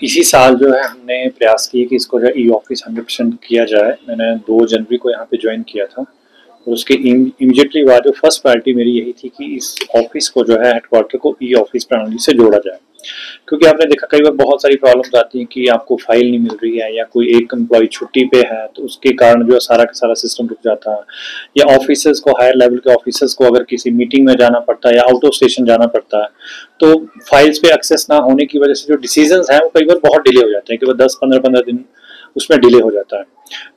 इसी साल जो है हमने प्रयास किए कि इसको जो है ई ऑफिस 100% किया जाए। मैंने 2 जनवरी को यहाँ पे ज्वाइन किया था और उसके इमीडिएटली बाद जो फर्स्ट प्रायोरिटी मेरी यही थी कि इस ऑफिस को जो है हेडक्वार्टर को ई ऑफिस प्रणाली से जोड़ा जाए। क्योंकि आपने देखा कई बार बहुत सारी प्रॉब्लम्स आती हैं कि आपको फाइल नहीं मिल रही है या कोई एक एम्प्लॉय छुट्टी पे है तो उसके कारण जो है सारा का सारा सिस्टम रुक जाता है, या ऑफिसर्स को, हायर लेवल के ऑफिसर्स को अगर किसी मीटिंग में जाना पड़ता है या आउट ऑफ स्टेशन जाना पड़ता है तो फाइल्स पे एक्सेस ना होने की वजह से जो डिसीजंस हैं वो कई बार बहुत डिले हो जाते हैं कि वो 10-15 दिन उसमें डिले हो जाता है।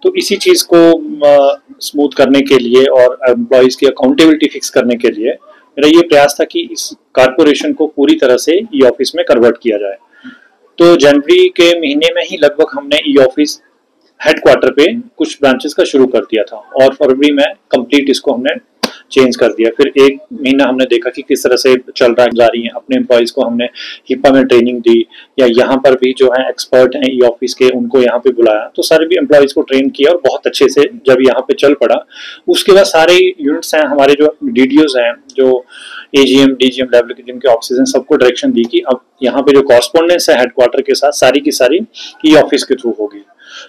तो इसी चीज़ को स्मूथ करने के लिए और एम्प्लॉयज़ की अकाउंटेबिलिटी फिक्स करने के लिए मेरा ये प्रयास था कि इस कारपोरेशन को पूरी तरह से ई ऑफिस में कन्वर्ट किया जाए। तो जनवरी के महीने में ही लगभग हमने ई ऑफिस हेडक्वार्टर पे कुछ ब्रांचेस का शुरू कर दिया था और फरवरी में कंप्लीट इसको हमने चेंज कर दिया। फिर 1 महीना हमने देखा कि किस तरह से चल रहा है, जा रही है। अपने एम्प्लॉयज़ को हमने हिपा में ट्रेनिंग दी, या यहाँ पर भी जो है एक्सपर्ट हैं ई ऑफिस के उनको यहाँ पे बुलाया, तो सारे भी एम्प्लॉयज़ को ट्रेन किया और बहुत अच्छे से जब यहाँ पे चल पड़ा उसके बाद सारे यूनिट्स हैं हमारे, जो डीडीओज हैं, जो एजीएम डीजीएम लेवल के जिनके ऑफिस हैं, सबको डायरेक्शन दी कि अब यहाँ पे जो कॉरस्पॉन्डेंस है हेडक्वार्टर के साथ सारी की सारी ई ऑफिस के थ्रू होगी।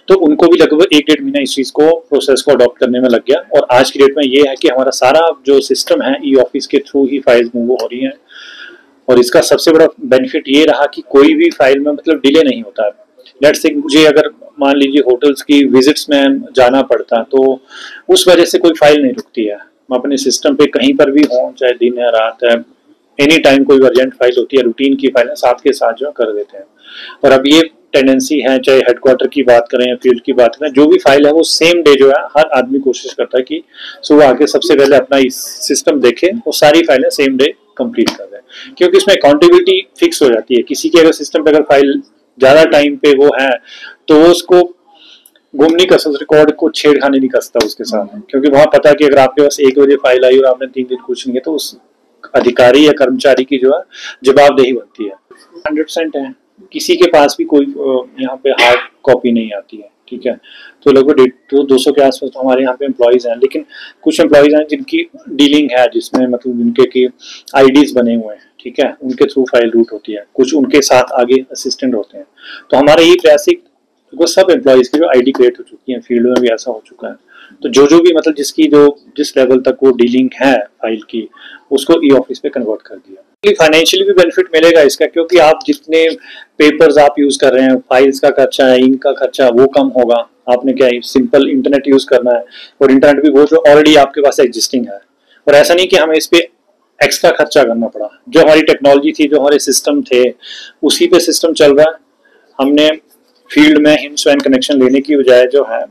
तो उनको भी लगभग 1-1.5 महीना इस चीज को, प्रोसेस को अडॉप्ट करने में लग गया और आज की डेट में ये है कि हमारा सारा जो सिस्टम है ई ऑफिस के थ्रू ही फाइल्स मूव हो रही हैं। और इसका सबसे बड़ा बेनिफिट ये रहा कि कोई भी फाइल में मतलब डिले नहीं होता है। लेट्स से मुझे अगर मान लीजिए होटल्स की विजिट्स में जाना पड़ता तो उस वजह से कोई फाइल नहीं रुकती है। हम अपने सिस्टम पे कहीं पर भी हों, चाहे दिन है रात है, एनी टाइम कोई अर्जेंट फाइल होती है, रूटीन की फाइल है, साथ के साथ जो कर देते हैं। और अब ये टेंडेंसी है, चाहे हेडक्वार्टर की बात करें या फील्ड की बात करें, जो भी फाइल है वो सेम डे जो है हर आदमी कोशिश करता है कि सुबह आके सबसे पहले अपना इस सिस्टम देखे और सारी फाइलें सेम डे कंप्लीट कर दें, क्योंकि इसमें अकाउंटेबिलिटी फिक्स हो जाती है। किसी के अगर सिस्टम पे अगर फाइल ज्यादा टाइम पे वो है तो वो उसको गुम नहीं कर सकता, रिकॉर्ड को छेड़खानी नहीं कर सकता उसके साथ, क्योंकि वहां पता कि अगर आपके पास 1 बजे फाइल आई और आपने 3 दिन कुछ नहीं है तो उस अधिकारी या कर्मचारी की जो है जवाबदेही बनती है। 100% है, किसी के पास भी कोई यहाँ पे हार्ड कॉपी नहीं आती है, ठीक है। तो लगभग 200 के आसपास तो हमारे यहाँ पे एम्प्लॉयज हैं, लेकिन कुछ एम्प्लॉयज हैं जिनकी डीलिंग है, जिसमें मतलब जिनके की आईडीज बने हुए हैं, ठीक है, उनके थ्रू फाइल रूट होती है, कुछ उनके साथ आगे असिस्टेंट होते हैं। तो हमारा ये क्लासिक वो सब एम्प्लॉयज की जो आईडी क्रिएट हो चुकी है, फील्ड में भी ऐसा हो चुका है। तो जो भी मतलब जिसकी जो जिस लेवल तक वो डीलिंग है फाइल की, उसको ई ऑफिस पे कन्वर्ट कर दिया। फाइनेंशियली भी बेनिफिट मिलेगा इसका, क्योंकि आप जितने पेपर्स आप यूज कर रहे हैं, फाइल्स का खर्चा है, इंक का खर्चा, वो कम होगा। आपने क्या सिंपल इंटरनेट यूज करना है, और इंटरनेट भी वो जो ऑलरेडी आपके पास एग्जिस्टिंग है। और ऐसा नहीं कि हमें इस पे एक्स्ट्रा खर्चा करना पड़ा। जो हमारी टेक्नोलॉजी थी, जो हमारे सिस्टम थे, उसी पे सिस्टम चल रहा है। हमने फील्ड में हिम कनेक्शन लेने की बजाय जो है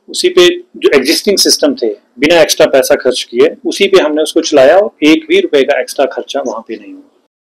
उसी पे जो एग्जिस्टिंग सिस्टम थे, बिना एक्स्ट्रा पैसा खर्च किए उसी पे हमने उसको चलाया और 1 भी रुपए का एक्स्ट्रा खर्चा वहां पे नहीं हुआ।